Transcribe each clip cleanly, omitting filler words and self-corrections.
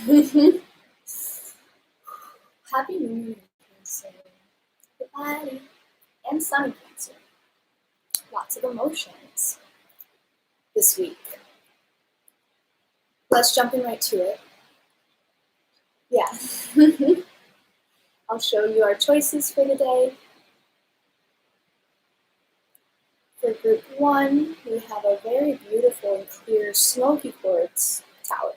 Happy New Year, Cancer. Goodbye. And Sun in Cancer. Lots of emotions this week. Let's jump in right to it. Yeah. I'll show you our choices for the day. For group 1, we have a very beautiful and clear Smokey Quartz tower.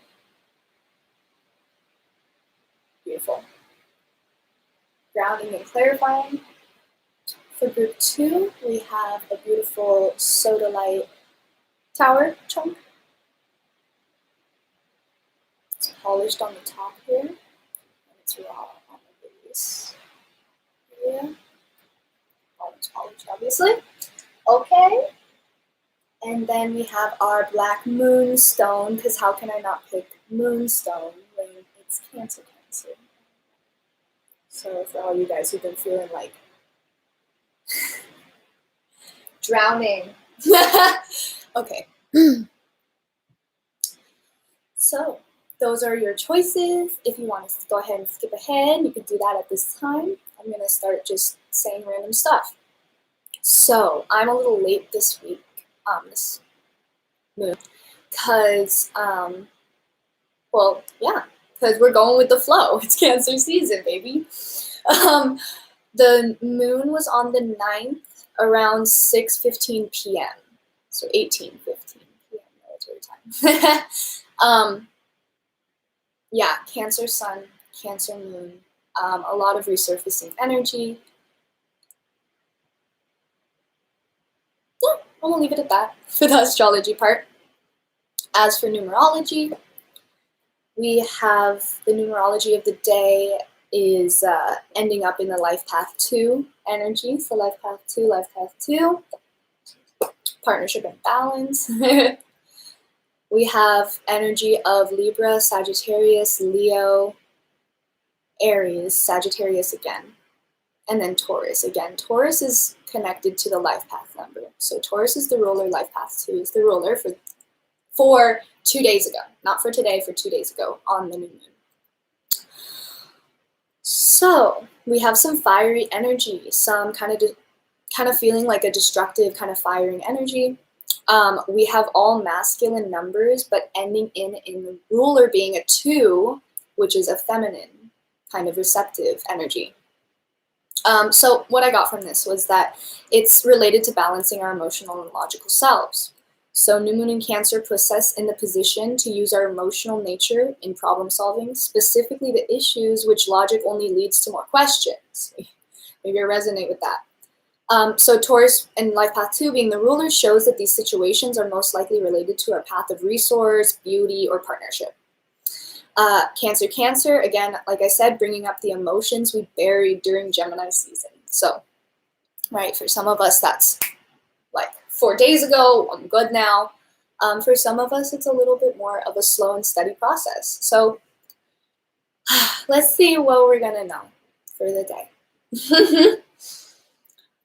Beautiful. Grounding and clarifying. For group 2, we have a beautiful Sodalite tower chunk. It's polished on the top here, and it's raw on the base area. Oh, it's polished, obviously. Okay. And then we have our black Moonstone, because how can I not pick Moonstone when it's Cancer. So for all you guys who've been feeling like drowning. Okay. So those are your choices. If you want to go ahead and skip ahead, you can do that at this time. I'm going to start just saying random stuff. So I'm a little late this week, this moon, because, because we're going with the flow. It's Cancer season, baby. The moon was on the 9th around 6:15 p.m. So 18:15 p.m. military time. Yeah, Cancer sun, Cancer moon, a lot of resurfacing energy. Yeah, I'm gonna leave it at that for the astrology part. As for numerology, we have the numerology of the day is ending up in the life path 2 energy. So life path 2, partnership and balance. We have energy of Libra, Sagittarius, Leo, Aries, Sagittarius again, and then Taurus again. Taurus is connected to the life path number. So Taurus is the ruler, life path 2 is the ruler for 2 days ago. Not for today, for 2 days ago on the new moon. So we have some fiery energy, some kind of feeling like a destructive kind of firing energy. We have all masculine numbers, but ending in the ruler being a 2, which is a feminine kind of receptive energy. So what I got from this was that it's related to balancing our emotional and logical selves. So new moon in Cancer puts us in the position to use our emotional nature in problem solving, specifically the issues which logic only leads to more questions. Maybe I resonate with that. So Taurus and life path 2 being the ruler shows that these situations are most likely related to our path of resource, beauty, or partnership. Cancer, again, like I said, bringing up the emotions we buried during Gemini season. So, right, for some of us, that's like 4 days ago, I'm good now. For some of us, it's a little bit more of a slow and steady process. So let's see what we're gonna know for the day.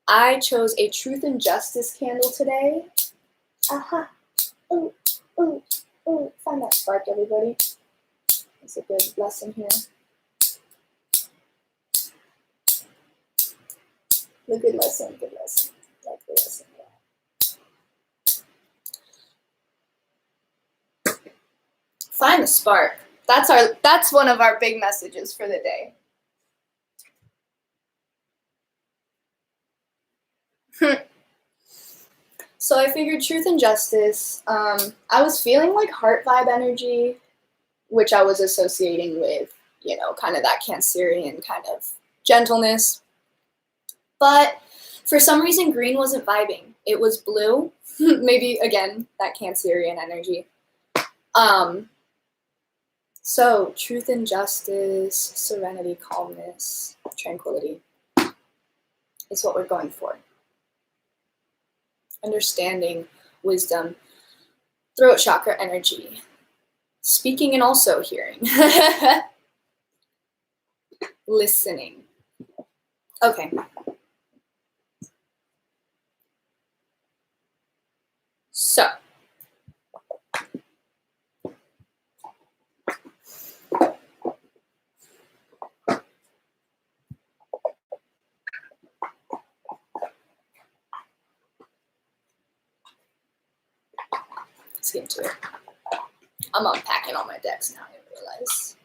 I chose a Truth and Justice candle today. Aha. Ooh, ooh, ooh. Find that spark, everybody. It's a good lesson here. A good lesson, good lesson. Like the lesson, yeah. Find the spark. That's one of our big messages for the day. So I figured Truth and Justice. I was feeling like heart vibe energy, which I was associating with, kind of that Cancerian kind of gentleness. But for some reason, green wasn't vibing. It was blue. Maybe, again, that Cancerian energy. So Truth and Justice, serenity, calmness, tranquility is what we're going for. Understanding, wisdom, throat chakra energy, speaking and also hearing, listening. Okay. So, let's get into it. I'm unpacking all my decks now, I realize.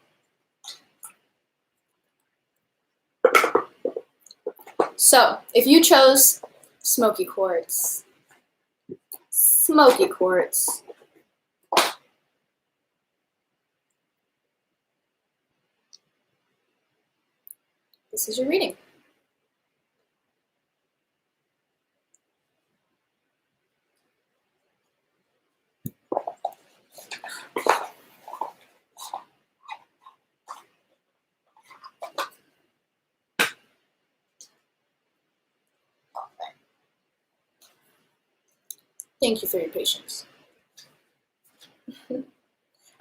So, if you chose Smoky Quartz, this is your reading. Thank you for your patience.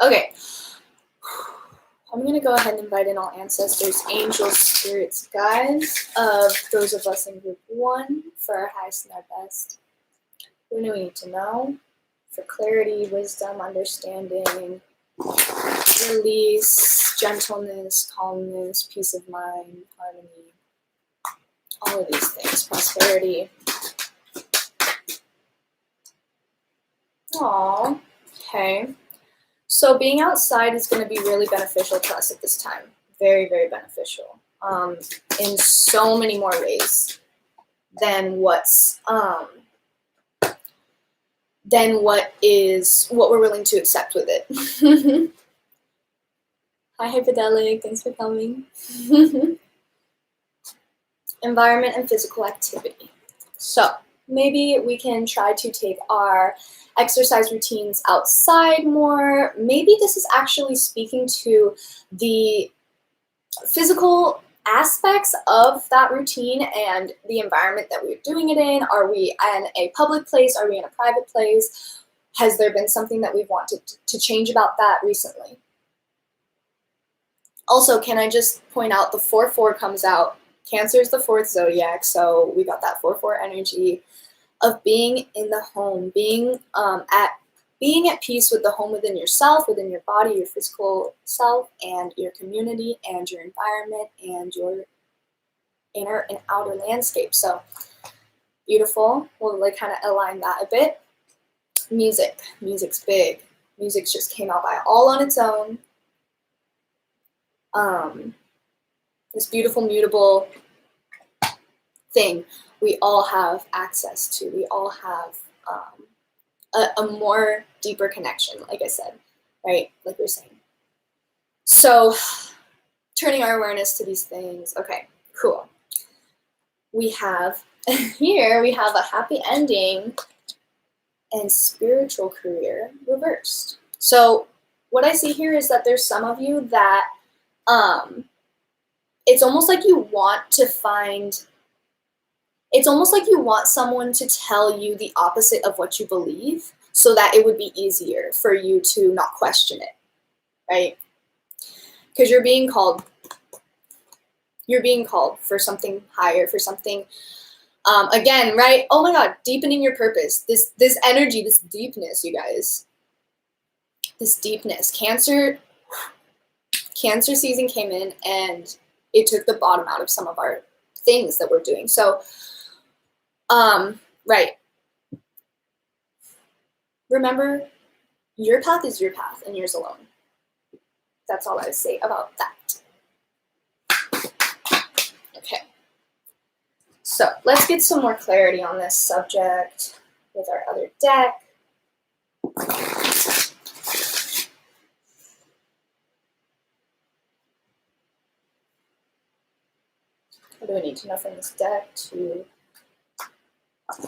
Okay. I'm going to go ahead and invite in all ancestors, angels, spirits, guides of those of us in group 1 for our highest and our best. What do we need to know? For clarity, wisdom, understanding, release, gentleness, calmness, peace of mind, harmony, all of these things, prosperity. Aww, okay. So being outside is going to be really beneficial to us at this time. Very, very beneficial. In so many more ways than what we're willing to accept with it. Hi, Hyperdelic. Thanks for coming. Environment and physical activity. So maybe we can try to take our exercise routines outside more. Maybe this is actually speaking to the physical aspects of that routine and the environment that we're doing it in. Are we in a public place? Are we in a private place? Has there been something that we've wanted to change about that recently? Also, can I just point out the 4-4 comes out. Cancer is the 4th zodiac, so we got that 4-4 energy of being in the home, being at peace with the home within yourself, within your body, your physical self, and your community, and your environment, and your inner and outer landscape. So beautiful. We'll like kind of align that a bit. Music's big. Music just came out by all on its own. This beautiful, mutable thing we all have access to. We all have a more deeper connection, like I said, right? Like we're saying. So turning our awareness to these things. Okay, cool. We have here, we have a happy ending and spiritual career reversed. So what I see here is that there's some of you that it's almost like you want to find, it's almost like you want someone to tell you the opposite of what you believe so that it would be easier for you to not question it, right? Because you're being called for something higher, for something, again, right? Oh my God, deepening your purpose. This energy, this deepness, you guys. This deepness. Cancer season came in and it took the bottom out of some of our things that we're doing. So, right. Remember, your path is your path and yours alone. That's all I would say about that. Okay. So let's get some more clarity on this subject with our other deck. What do we need to know from this deck to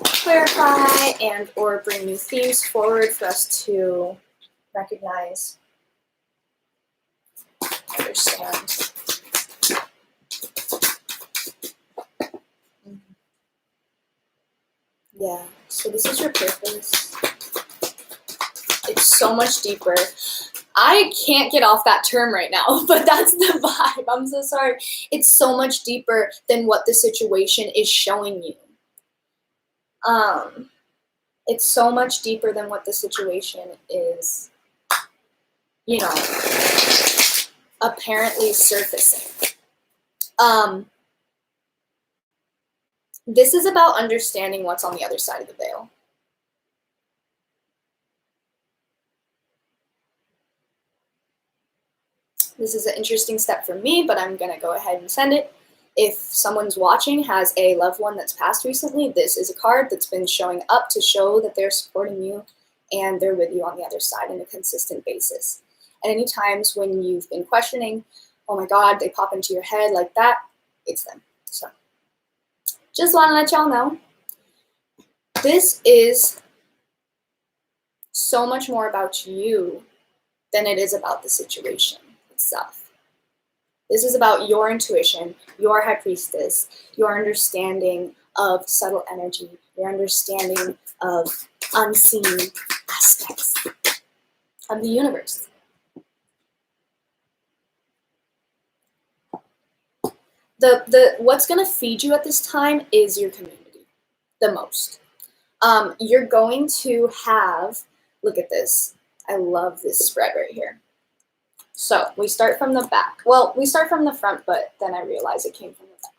clarify and or bring new themes forward for us to recognize, understand? Yeah, so this is your purpose. It's so much deeper. I can't get off that term right now, but that's the vibe. I'm so sorry. It's so much deeper than what the situation is showing you. It's so much deeper than what the situation is, you know, apparently surfacing. This is about understanding what's on the other side of the veil. This is an interesting step for me, but I'm going to go ahead and send it. If someone's watching has a loved one that's passed recently, this is a card that's been showing up to show that they're supporting you and they're with you on the other side on a consistent basis. And any times when you've been questioning, oh my God, they pop into your head like that, it's them. So just want to let y'all know, this is so much more about you than it is about the situation itself. This is about your intuition, your high priestess, your understanding of subtle energy, your understanding of unseen aspects of the universe. What's going to feed you at this time is your community, the most. You're going to have, look at this. I love this spread right here. So we start from the back. Well, we start from the front, but then I realize it came from the back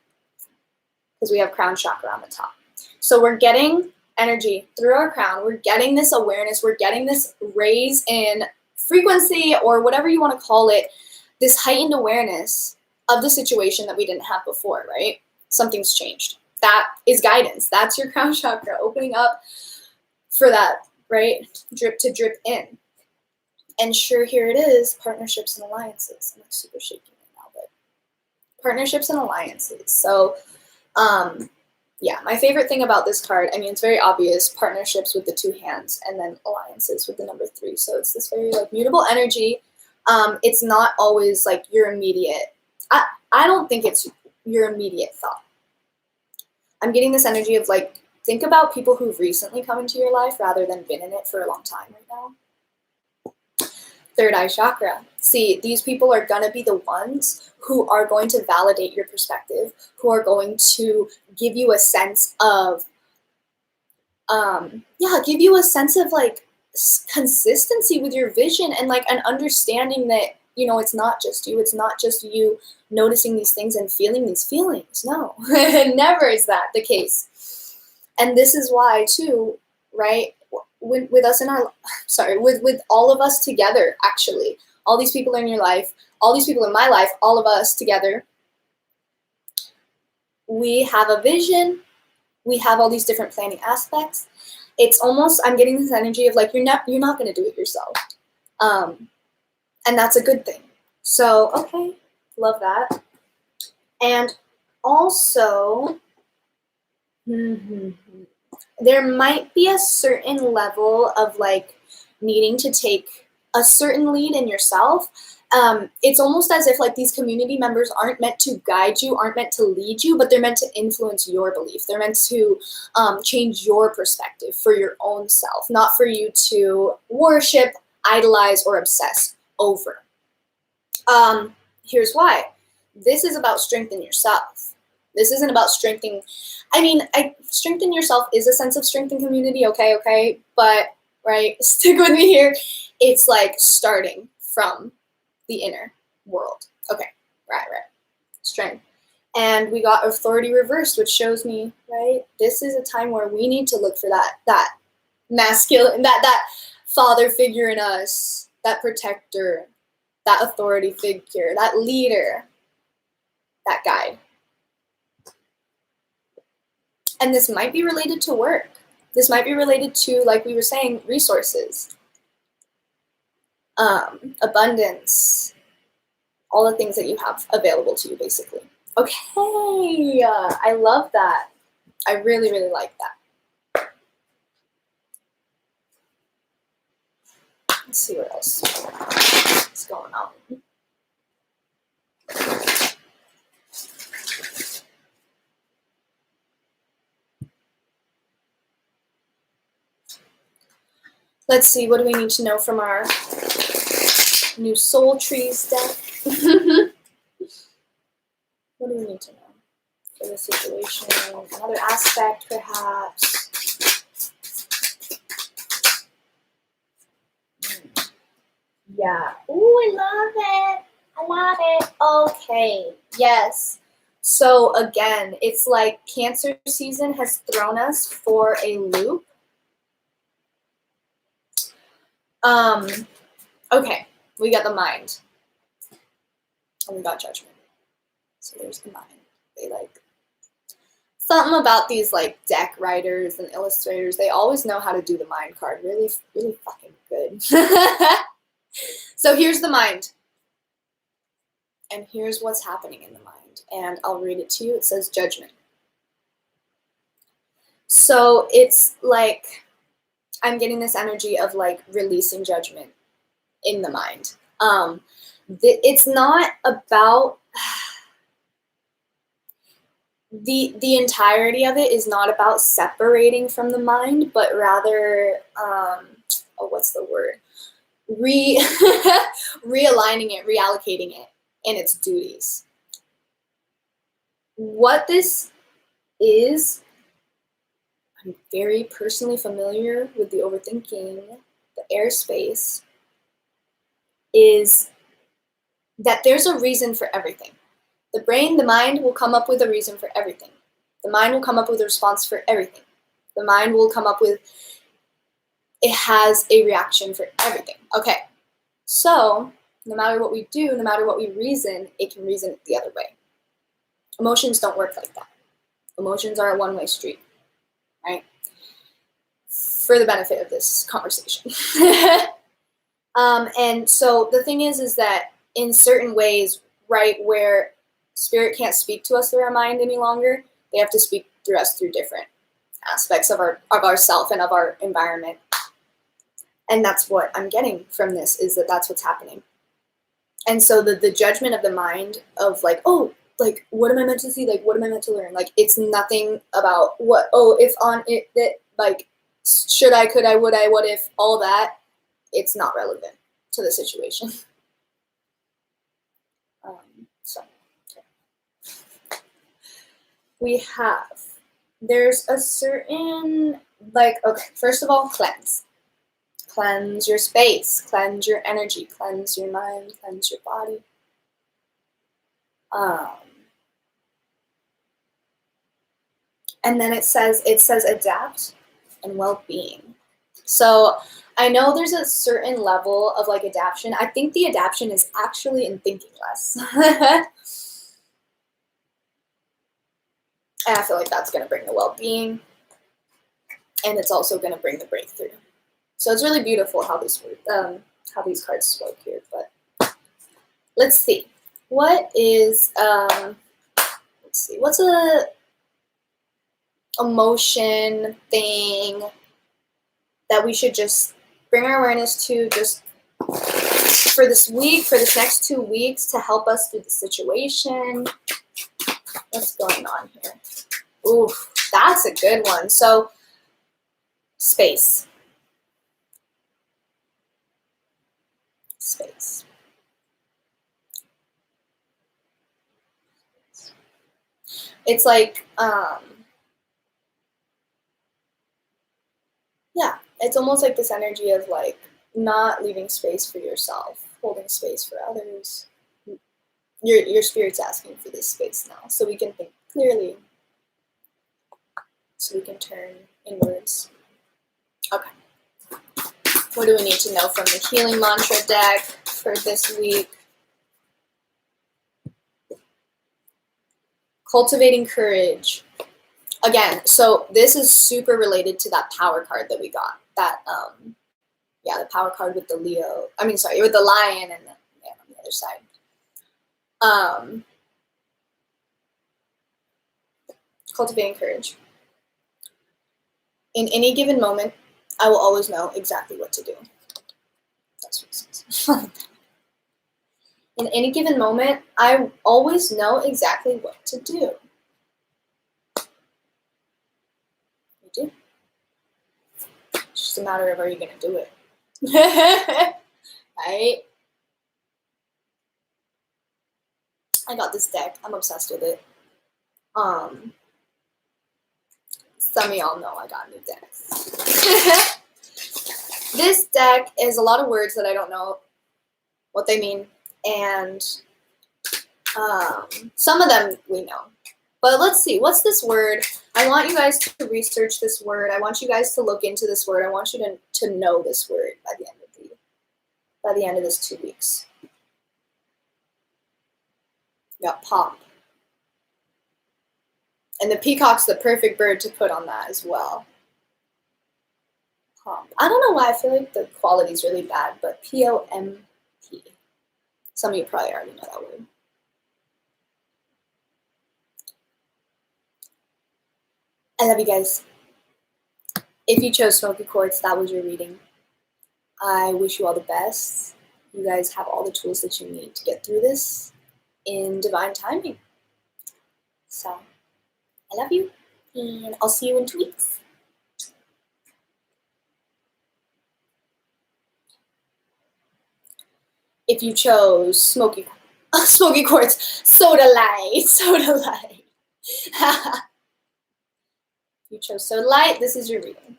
because we have crown chakra on the top. So we're getting energy through our crown. We're getting this awareness. We're getting this raise in frequency, or whatever you want to call it, this heightened awareness of the situation that we didn't have before, right? Something's changed. That is guidance. That's your crown chakra opening up for that, right? Drip to drip in. And sure, here it is, partnerships and alliances. I'm like super shaky right now, but partnerships and alliances. So, yeah, my favorite thing about this card, I mean, it's very obvious, partnerships with the 2 hands and then alliances with the number 3. So it's this very like mutable energy. It's not always like your immediate, I don't think it's your immediate thought. I'm getting this energy of like, think about people who've recently come into your life rather than been in it for a long time right now. Third eye chakra. See, these people are going to be the ones who are going to validate your perspective, who are going to give you a sense of, give you a sense of like consistency with your vision and like an understanding that, you know, it's not just you. It's not just you noticing these things and feeling these feelings. No, never is that the case. And this is why too, right? With us in our, with all of us together, actually, all these people in your life, all these people in my life, all of us together, we have a vision, we have all these different planning aspects. It's almost, I'm getting this energy of like, you're not going to do it yourself. And that's a good thing. So, okay, love that. And also, there might be a certain level of like needing to take a certain lead in yourself. It's almost as if like these community members aren't meant to guide you, aren't meant to lead you, but they're meant to influence your belief. They're meant to change your perspective for your own self, not for you to worship, idolize, or obsess over. Here's why. This is about strengthening yourself. This isn't about strengthening. I mean, strengthen yourself is a sense of strength and community, okay? But, right, stick with me here. It's like starting from the inner world. Okay, right. Strength. And we got authority reversed, which shows me, right, this is a time where we need to look for that masculine, that father figure in us, that protector, that authority figure, that leader, that guide. And this might be related to work. This might be related to, like we were saying, resources, abundance, all the things that you have available to you, basically. Okay, I love that. I really, really like that. Let's see what else is going on. Let's see, what do we need to know from our new soul trees deck? What do we need to know for the situation? Another aspect, perhaps. Yeah. Ooh, I love it. Okay. Yes. So again, it's like Cancer season has thrown us for a loop. Okay, we got the mind. And we got Judgment. So there's the mind. They like, something about these like deck writers and illustrators, they always know how to do the mind card really, really fucking good. So here's the mind. And here's what's happening in the mind. And I'll read it to you. It says Judgment. So it's like, I'm getting this energy of like releasing judgment in the mind. It's not about, the entirety of it is not about separating from the mind, but rather, what's the word? Realigning it, reallocating it in its duties. What this is, I'm very personally familiar with the overthinking, the airspace, is that there's a reason for everything. The brain, the mind will come up with a reason for everything. The mind will come up with a response for everything. The mind will come up with, it has a reaction for everything. Okay, so no matter what we do, no matter what we reason, it can reason it the other way. Emotions don't work like that. Emotions are a one-way street, right? For the benefit of this conversation. And so the thing is that in certain ways, right, where spirit can't speak to us through our mind any longer, they have to speak through us through different aspects of our self and of our environment. And that's what I'm getting from this, is that that's what's happening. And so the judgment of the mind of like, oh, like, what am I meant to see? Like, what am I meant to learn? Like, it's nothing about what, oh, if on it, that, like, should I, could I, would I, what if, all that. It's not relevant to the situation. So, okay. We have, there's a certain, like, okay, first of all, cleanse. Cleanse your space, cleanse your energy, cleanse your mind, cleanse your body. And then it says adapt and well-being. So I know there's a certain level of like adaptation. I think the adaptation is actually in thinking less. And I feel like that's going to bring the well-being, and it's also going to bring the breakthrough. So it's really beautiful how these cards spoke here. But let's see, what is what's a emotion thing that we should just bring our awareness to just for this week, for this next 2 weeks, to help us through the situation. What's going on here? Ooh, that's a good one. So, space. Space. It's like, yeah, it's almost like this energy of like not leaving space for yourself, holding space for others. Your spirit's asking for this space now, so we can think clearly, so we can turn inwards. Okay. What do we need to know from the healing mantra deck for this week? Cultivating courage. Again, so this is super related to that power card that we got. That, the power card with the Leo. With the lion and the man on the other side. Cultivating courage. In any given moment, I will always know exactly what to do. That's what it says. In any given moment, I always know exactly what to do. You do. It's just a matter of, are you going to do it? Right? I got this deck. I'm obsessed with it. Some of y'all know I got new decks. This deck is a lot of words that I don't know what they mean, and some of them we know. But let's see, what's this word? I want you guys to research this word. I want you guys to look into this word. I want you to know this word by the end of this 2 weeks. We got pop. And the peacock's the perfect bird to put on that as well. Pop. I don't know why I feel like the quality's really bad, but P-O-M-P. Some of you probably already know that word. I love you guys. If you chose Smoky Quartz, that was your reading. I wish you all the best. You guys have all the tools that you need to get through this in divine timing. So, I love you, and I'll see you in 2 weeks. If you chose Smoky Quartz, Sodalite. If you chose Sodalite, this is your reading.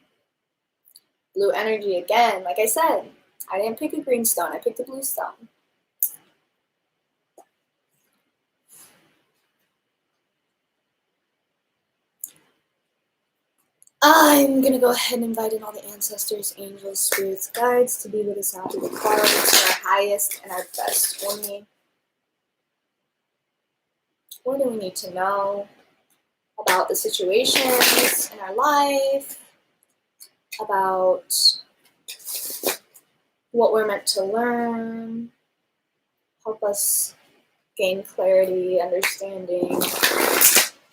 Blue energy again, like I said, I didn't pick a green stone, I picked a blue stone. I'm going to go ahead and invite in all the ancestors, angels, spirits, guides to be with us now through the cards, our highest and our best for me. What do we need to know about the situations in our life, about what we're meant to learn, help us gain clarity, understanding,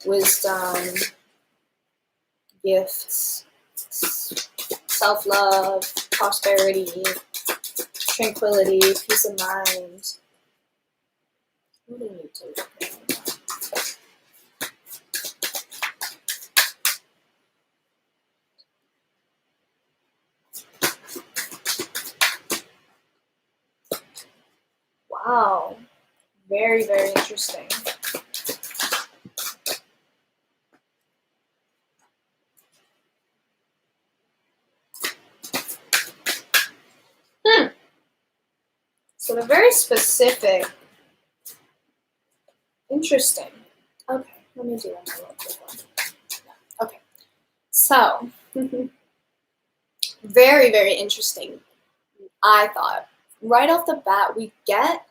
wisdom, gifts, self-love, prosperity, tranquility, peace of mind. What do we need to look at? Wow, very, very interesting. So they're very specific. Interesting. Okay, let me do one real quick one. Okay, so very, very interesting. I thought right off the bat we get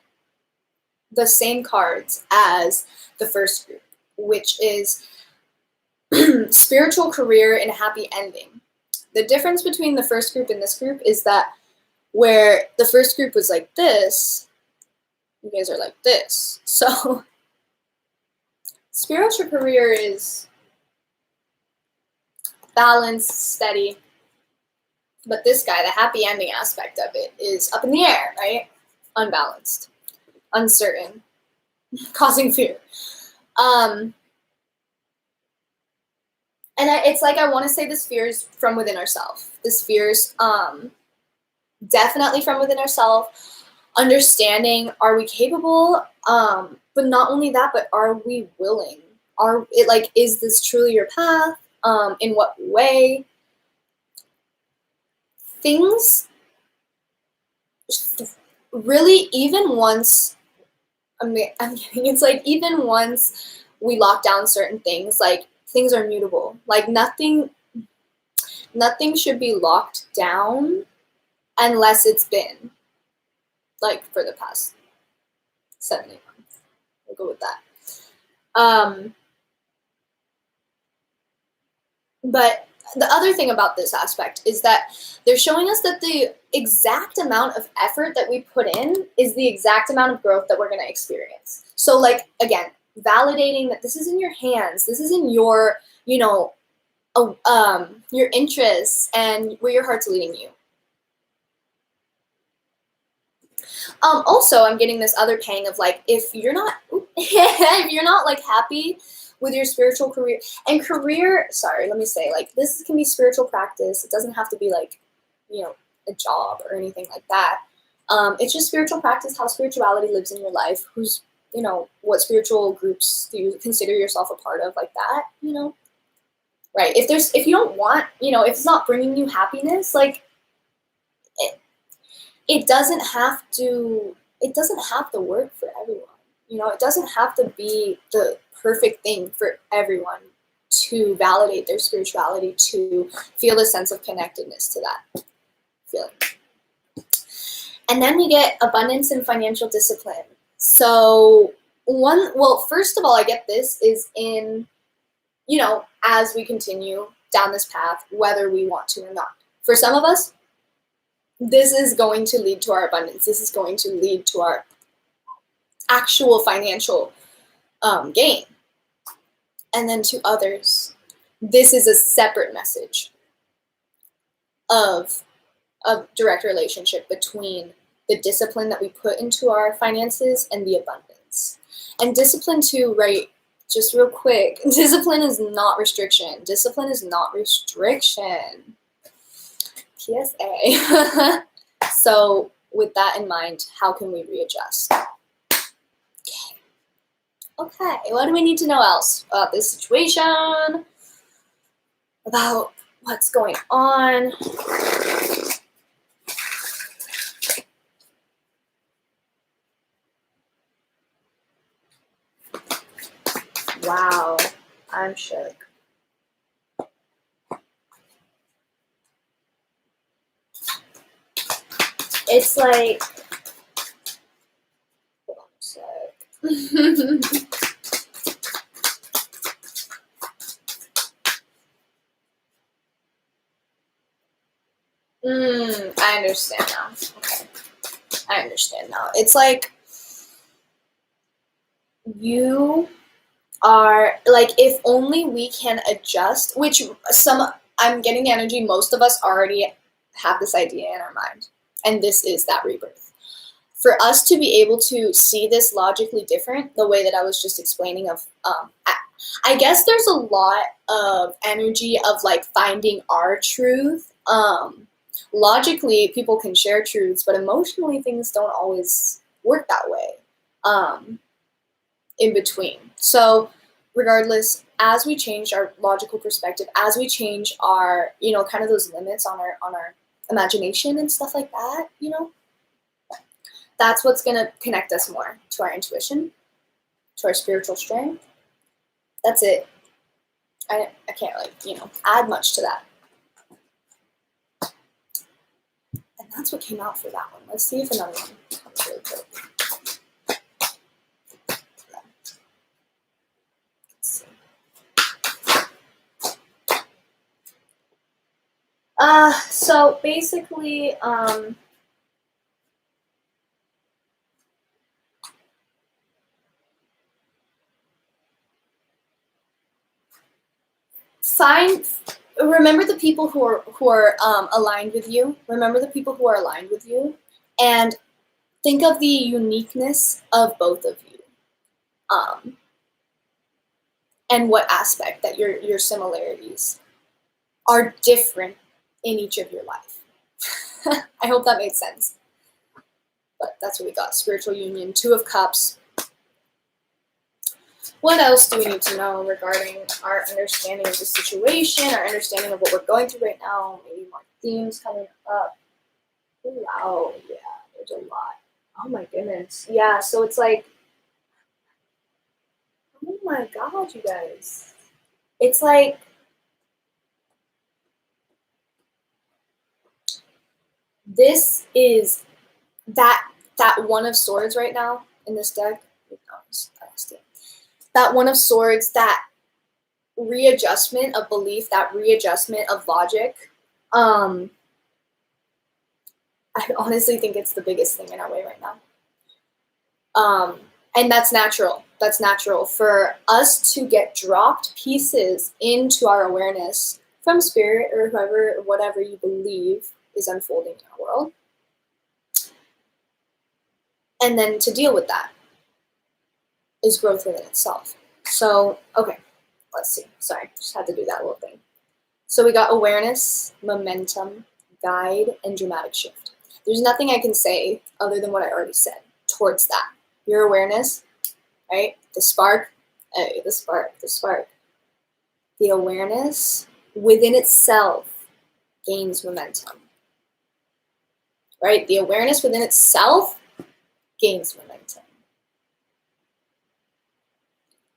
the same cards as the first group, which is spiritual career and happy ending. The difference between the first group and this group is that where the first group was like this, you guys are like this. So spiritual career is balanced, steady. But this guy, the happy ending aspect of it, is up in the air, right? Unbalanced, uncertain, causing fear. And it's like I want to say this fear is from within ourselves. This fear is definitely from within ourselves. Understanding, are we capable? But not only that, but are we willing? Is this truly your path? In what way? Things really, even once, I'm getting, it's like even once we lock down certain things, like things are mutable. Like nothing should be locked down unless it's been like for the past 7-8 months. We'll go with that. But the other thing about this aspect is that they're showing us that the exact amount of effort that we put in is the exact amount of growth that we're going to experience. So like, again, validating that this is in your hands, this is in your, your interests and where your heart's leading you. Also, I'm getting this other pang of like, if you're not like happy with your spiritual career and sorry, let me say, like, this can be spiritual practice. It doesn't have to be like, a job or anything like that. It's just spiritual practice, how spirituality lives in your life, who's, what spiritual groups do you consider yourself a part of, like that, right? If you don't want, if it's not bringing you happiness, like, it doesn't have to work for everyone. It doesn't have to be the perfect thing for everyone to validate their spirituality, to feel a sense of connectedness to that feeling. And then we get abundance and financial discipline. So Well, first of all, I get this is in, you know, as we continue down this path, whether we want to or not. For some of us, this is going to lead to our abundance. This is going to lead to our actual financial gain. And then to others, this is a separate message of a direct relationship between the discipline that we put into our finances and the abundance. And discipline too, right, just real quick, discipline is not restriction. Discipline is not restriction. PSA. So with that in mind, how can we readjust? Okay, what do we need to know else about this situation? About what's going on? Wow, I'm shook. It's like, hold on a sec. I understand now. Okay, I understand now. It's like you are like, if only we can adjust, which I'm getting energy, most of us already have this idea in our mind, and this is that rebirth. For us to be able to see this logically different, the way that I was just explaining of, I guess there's a lot of energy of like finding our truth. Logically, people can share truths, but emotionally, things don't always work that way. In between. So regardless, as we change our logical perspective, as we change our, you know, kind of those limits on our imagination and stuff like that, you know, that's what's going to connect us more to our intuition, to our spiritual strength. That's it. I can't, like, you know, add much to that. And that's what came out for that one. Let's see if another one comes really quick. So basically, remember the people who are aligned with you. Remember the people who are aligned with you, and think of the uniqueness of both of you, and what aspect that your similarities are different in each of your life. I hope that made sense. But that's what we got. Spiritual union, Two of Cups. What else do we need to know regarding our understanding of the situation, our understanding of what we're going through right now? Maybe more themes coming up. Wow, yeah, there's a lot. Oh my goodness. Yeah, so it's like, oh my God, you guys. It's like, this is that One of Swords right now in this deck. That One of Swords, that readjustment of belief, that readjustment of logic. I honestly think it's the biggest thing in our way right now. And that's natural. That's natural for us to get dropped pieces into our awareness from spirit or whoever, whatever you believe is unfolding in our world. And then to deal with that is growth within itself. So, okay, let's see. Sorry, just had to do that little thing. So we got awareness, momentum, guide, and dramatic shift. There's nothing I can say other than what I already said towards that. Your awareness, right? The spark, the spark. The awareness within itself gains momentum, right? The awareness within itself gains momentum.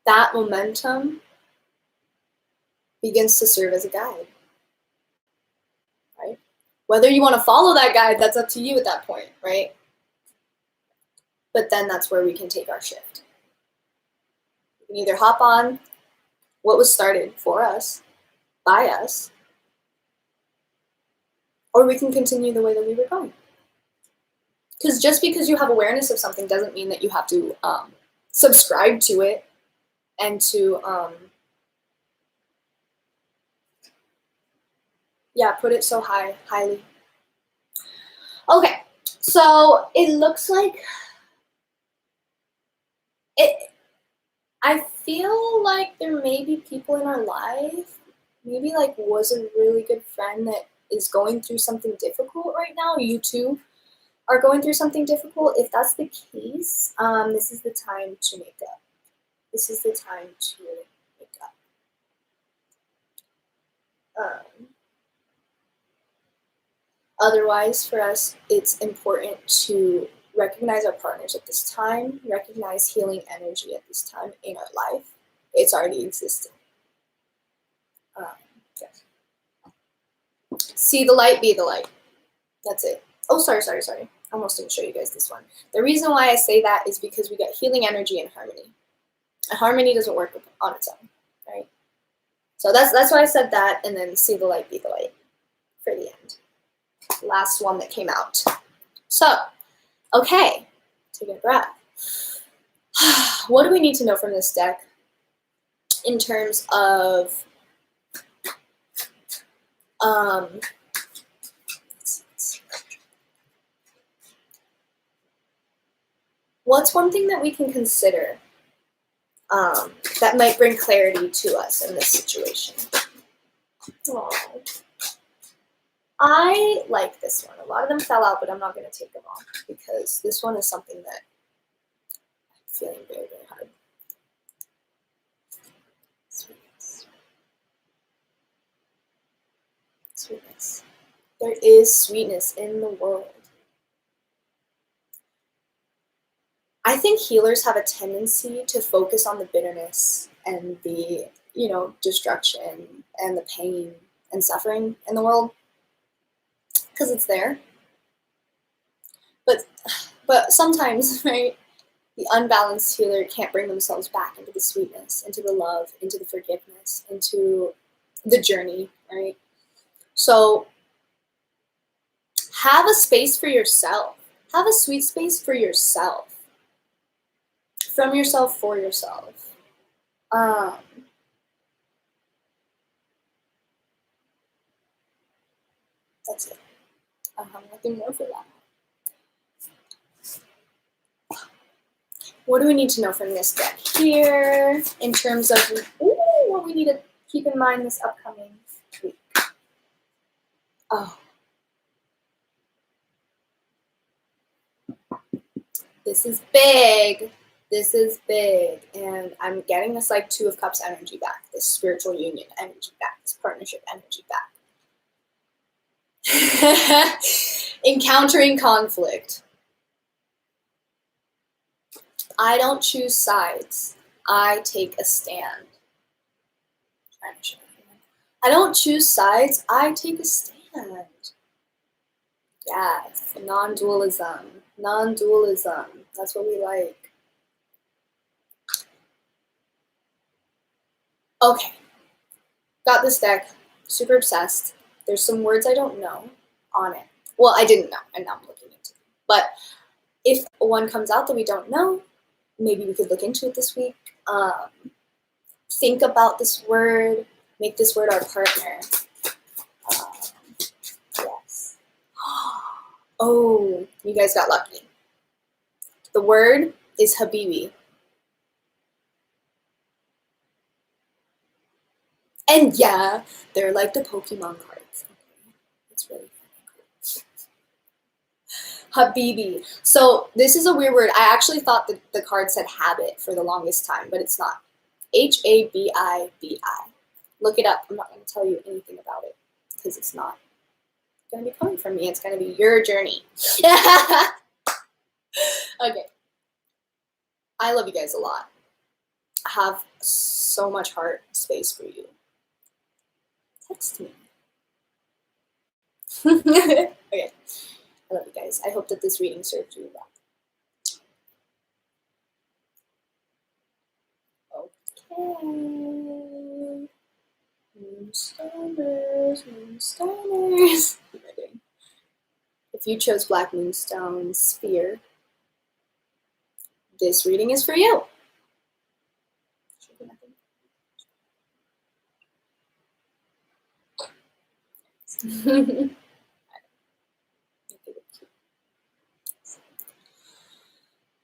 That momentum begins to serve as a guide, right? Whether you want to follow that guide, that's up to you at that point, right? But then that's where we can take our shift. We can either hop on what was started for us, by us, or we can continue the way that we were going. Because just because you have awareness of something doesn't mean that you have to subscribe to it and to, yeah, put it so highly. Okay, so it looks like I feel like there may be people in our life, maybe like was a really good friend that is going through something difficult right now. You too are going through something difficult. If that's the case, this is the time to make up. This is the time to make up. Otherwise, for us, it's important to recognize our partners at this time, recognize healing energy at this time in our life. It's already existing. Yes. See the light, be the light. That's it. Oh, sorry. I almost didn't show you guys this one. The reason why I say that is because we get healing energy and harmony. And harmony doesn't work on its own, right? So that's why I said that, and then see the light, be the light for the end. Last one that came out. So, okay, take a breath. What do we need to know from this deck in terms of what's one thing that we can consider that might bring clarity to us in this situation? Aww. I like this one. A lot of them fell out, but I'm not going to take them off because this one is something that I'm feeling very, very hard. Sweetness. Sweetness. There is sweetness in the world. I think healers have a tendency to focus on the bitterness and the, destruction and the pain and suffering in the world because it's there. But sometimes, right, the unbalanced healer can't bring themselves back into the sweetness, into the love, into the forgiveness, into the journey, right? So have a space for yourself. Have a sweet space for yourself. From yourself, for yourself. That's it. I have nothing more for that. What do we need to know from this deck here in terms of what we need to keep in mind this upcoming week? Oh. This is big. This is big. And I'm getting this like Two of Cups energy back, this spiritual union energy back, this partnership energy back. Encountering conflict. I don't choose sides. I take a stand. I don't choose sides. I take a stand. Yes, non-dualism. Non-dualism. That's what we like. Okay. Got this deck. Super obsessed. There's some words I don't know on it. Well, I didn't know, and now I'm looking into it. But if one comes out that we don't know, maybe we could look into it this week. Think about this word. Make this word our partner. Yes. Oh, you guys got lucky. The word is Habibi. And yeah, they're like the Pokemon cards. Okay. It's really cool. Habibi. So this is a weird word. I actually thought that the card said habit for the longest time, but it's not. Habibi. Look it up. I'm not going to tell you anything about it because it's not going to be coming from me. It's going to be your journey. Okay. I love you guys a lot. I have so much heart space for you. Text me. Okay. I love you guys. I hope that this reading served you well. Moonstoners, Moonstoners. If you chose Black Moonstone Sphere, this reading is for you.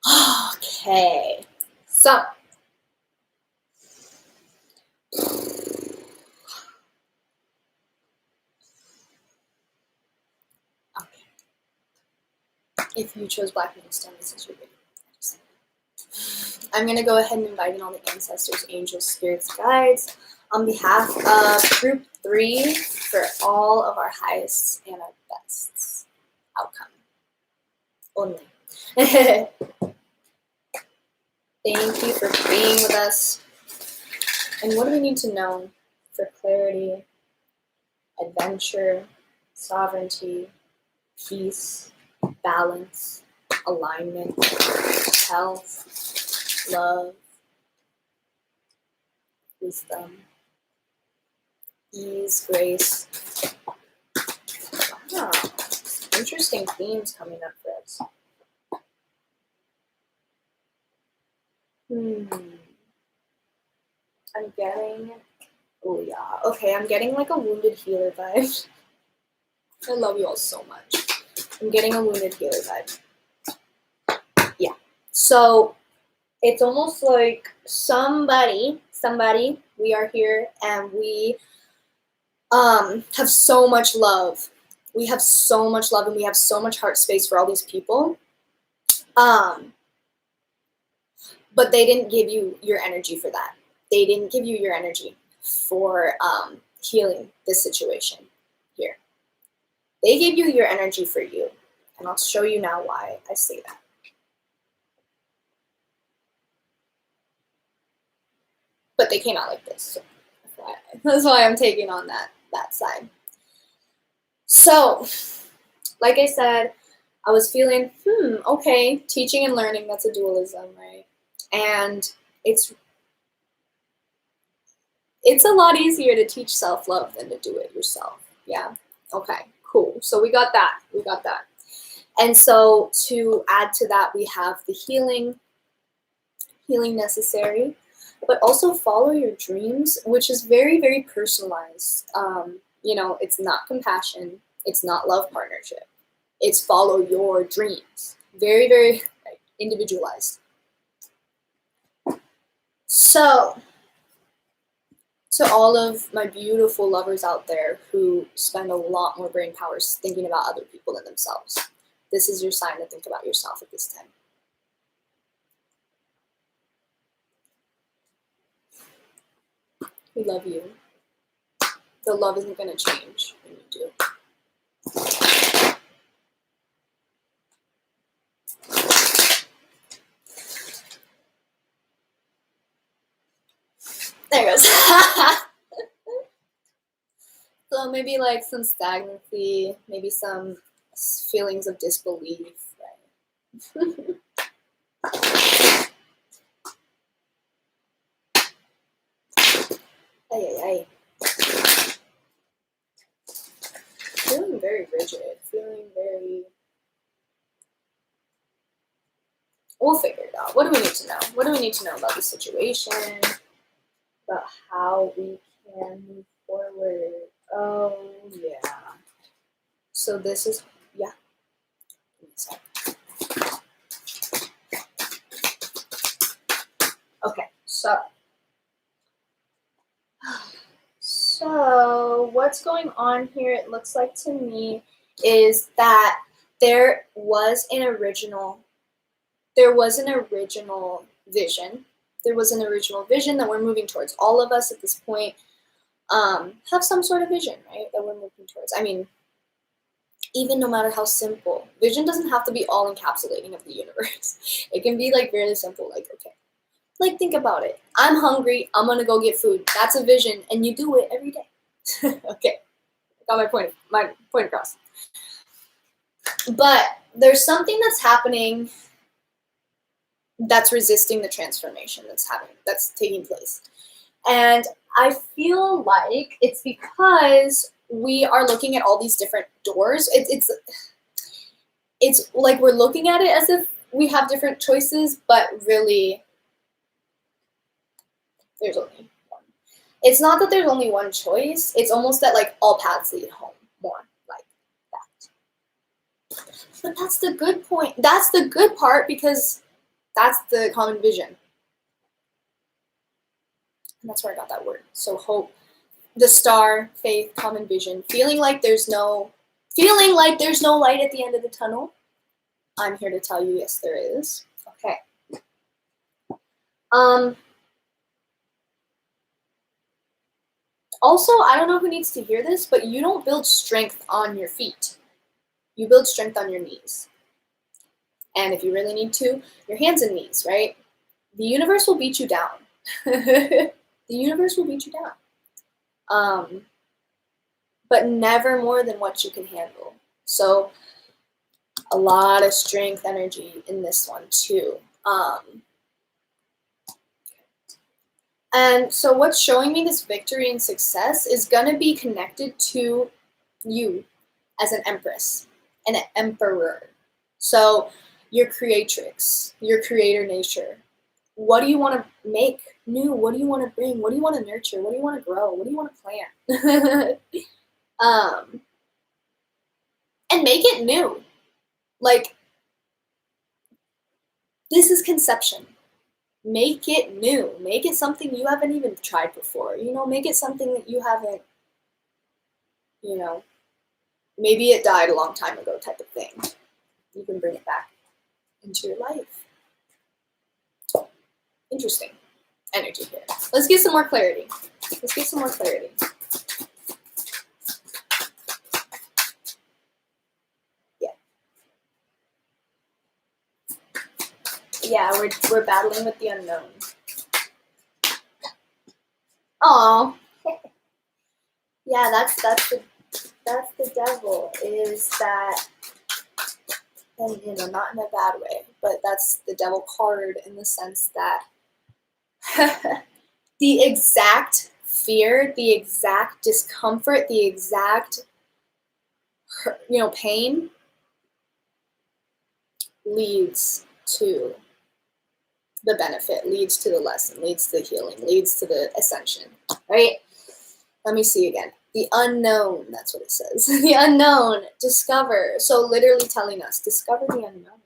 Okay, so if you chose Black Moonstone, this is your video. I'm going to go ahead and invite in all the ancestors, angels, spirits, guides on behalf of group 3 for all of our highest and our best outcome. Only. Thank you for being with us. And what do we need to know for clarity, adventure, sovereignty, peace, balance, alignment, health, love, wisdom, ease, grace? Wow, interesting themes coming up for us. I'm getting, oh yeah, okay, I'm getting like a wounded healer vibe. I love you all so much. I'm getting a wounded healer vibe. Yeah, so it's almost like somebody, we are here and we have so much love. We have so much love and we have so much heart space for all these people. But they didn't give you your energy for that. They didn't give you your energy for healing this situation here. They gave you your energy for you. And I'll show you now why I say that. But they came out like this. So that's why I'm taking on that side. So, like I said, I was feeling, okay, teaching and learning, that's a dualism, right? And it's a lot easier to teach self-love than to do it yourself. Yeah. Okay, cool. So we got that. And so to add to that, we have the healing necessary, but also follow your dreams, which is very, very personalized. It's not compassion. It's not love partnership. It's follow your dreams. Very, very individualized. So, to all of my beautiful lovers out there who spend a lot more brain power thinking about other people than themselves, this is your sign to think about yourself at this time. We love you. The love isn't going to change when you do. There it goes. So maybe like some stagnancy, maybe some feelings of disbelief, right? Ay. Feeling very rigid, feeling very... We'll figure it out. What do we need to know? What do we need to know about the situation? About how we can move forward? Oh, yeah. So this is, yeah. Okay, so what's going on here, it looks like to me, is that there was an original vision. There was an original vision that we're moving towards. All of us at this point have some sort of vision, right, that we're moving towards. I mean, even no matter how simple. Vision doesn't have to be all encapsulating of the universe. It can be like very simple, like, okay. Like, think about it. I'm hungry. I'm going to go get food. That's a vision, and you do it every day. Okay. Got my point across. But there's something that's happening that's resisting the transformation that's taking place. And I feel like it's because we are looking at all these different doors. It's like we're looking at it as if we have different choices, but really there's only one. It's not that there's only one choice. It's almost that like all paths lead home, more like that. But that's the good point. That's the good part, because that's the common vision. And that's where I got that word. So hope, the star, faith, common vision, feeling like there's no light at the end of the tunnel. I'm here to tell you, yes, there is. Okay. Also, I don't know who needs to hear this, but you don't build strength on your feet. You build strength on your knees. And if you really need to, your hands and knees, right? The universe will beat you down. The universe will beat you down. But never more than what you can handle. So a lot of strength energy in this one too. And so what's showing me this victory and success is going to be connected to you as an empress and an emperor. So your creatrix, your creator nature. What do you want to make new? What do you want to bring? What do you want to nurture? What do you want to grow? What do you want to plant? And make it new. Like, this is conception. Make it new. Make it something you haven't even tried before. You know, make it something that you haven't, you know, maybe it died a long time ago type of thing. You can bring it back into your life. Interesting energy here. Let's get some more clarity. Let's get some more clarity. Yeah, we're battling with the unknown. Oh, yeah, that's the devil. Is that, and you know, not in a bad way, but that's the devil card in the sense that the exact fear, the exact discomfort, the exact pain leads to the benefit, leads to the lesson, leads to the healing, leads to the ascension, right? Let me see again. The unknown, that's what it says. The unknown, discover. So literally telling us, discover the unknown.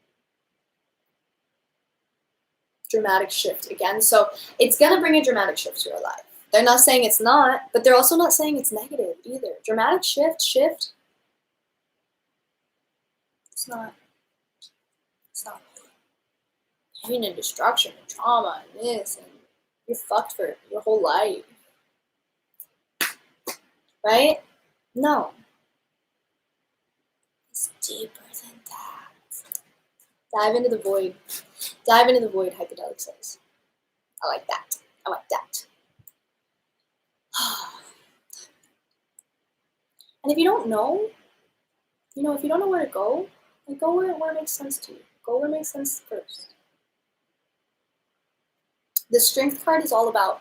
Dramatic shift again. So it's going to bring a dramatic shift to your life. They're not saying it's not, but they're also not saying it's negative either. Dramatic shift. It's not pain and destruction and trauma and this, and you're fucked for your whole life. Right? No. It's deeper than that. Dive into the void. Dive into the void, Hyperdelic says. I like that. I like that. And if you don't know, if you don't know where to go, then go where it makes sense to you. Go where it makes sense first. The strength card is all about,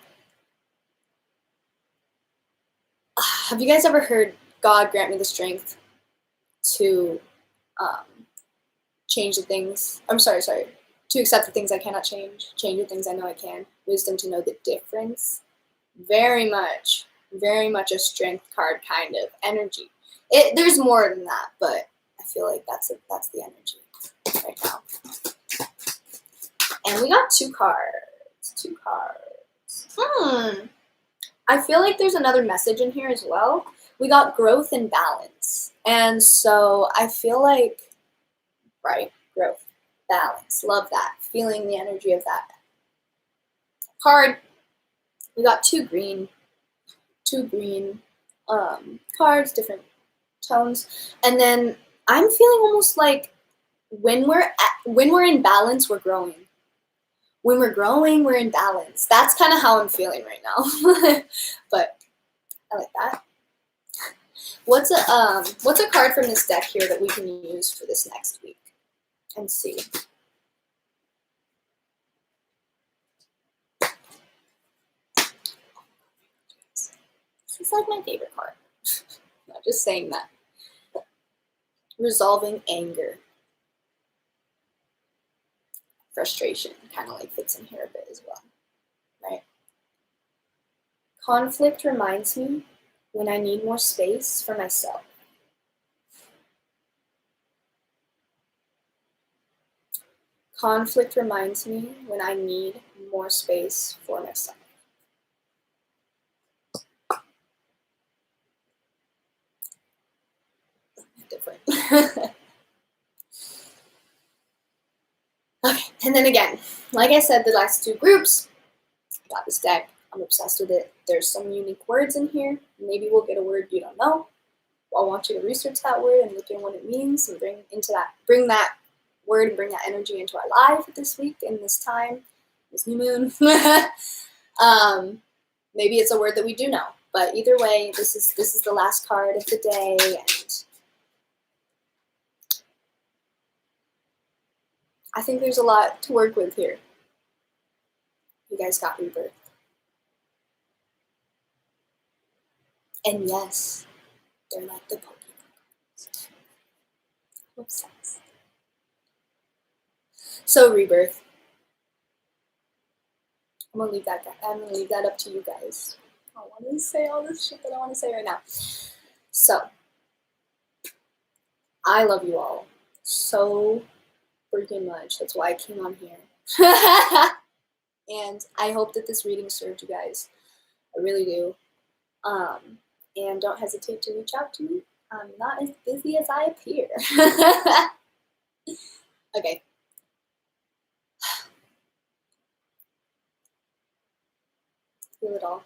have you guys ever heard, God grant me the strength to change the things, to accept the things I cannot change the things I know I can, wisdom to know the difference. Very much a strength card kind of energy. There's more than that, but I feel like that's the energy right now. And we got two cards. I feel like there's another message in here as well. We got growth and balance. And so I feel like, right, growth, balance, love that, feeling the energy of that card. We got two green cards, different tones. And then I'm feeling almost like when we're in balance, we're growing. When we're growing, we're in balance. That's kind of how I'm feeling right now. But I like that. What's a card from this deck here that we can use for this next week and see? It's like my favorite card. Not just saying that. Resolving anger. Frustration kind of like fits in here a bit as well, right? Conflict reminds me when I need more space for myself. Conflict reminds me when I need more space for myself. Different. Okay, and then again, like I said, the last two groups, I got this deck. I'm obsessed with it. There's some unique words in here. Maybe we'll get a word you don't know. I want you to research that word and look at what it means and bring that word and bring that energy into our life this week and this time, this new moon. Maybe it's a word that we do know, but either way, this is the last card of the day, and I think there's a lot to work with here. You guys got rebirth. And yes, they're like the Pokemon. Obsessed. So rebirth. I'm gonna leave that up to you guys. I don't want to say all this shit that I want to say right now. So, I love you all so freaking much. That's why I came on here. And I hope that this reading served you guys. I really do. And don't hesitate to reach out to me. I'm not as busy as I appear. Okay. Feel it all.